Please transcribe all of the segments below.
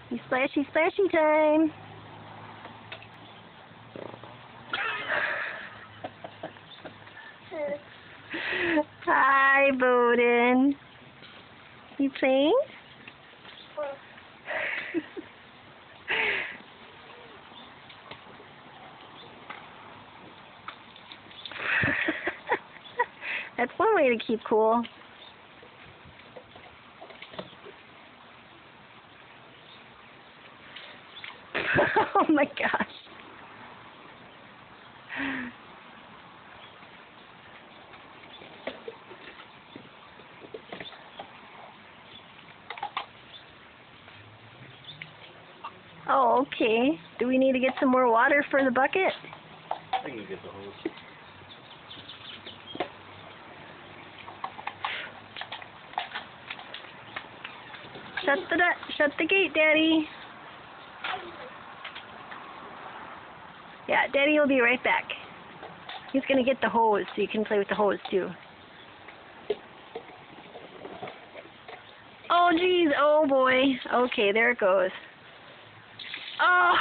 Splashy, splashy time. Hi, Bowden. You playing? That's one way to keep cool. Oh my gosh. Oh, okay. Do we need to get some more water for the bucket? I think you get the hose. Shut the gate, Daddy. Yeah, Daddy will be right back. He's gonna get the hose so you can play with the hose too. Oh geez, oh boy. Okay, there it goes. Oh.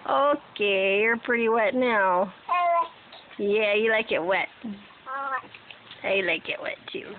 Okay, you're pretty wet now. Yeah, you like it wet. I like it wet too.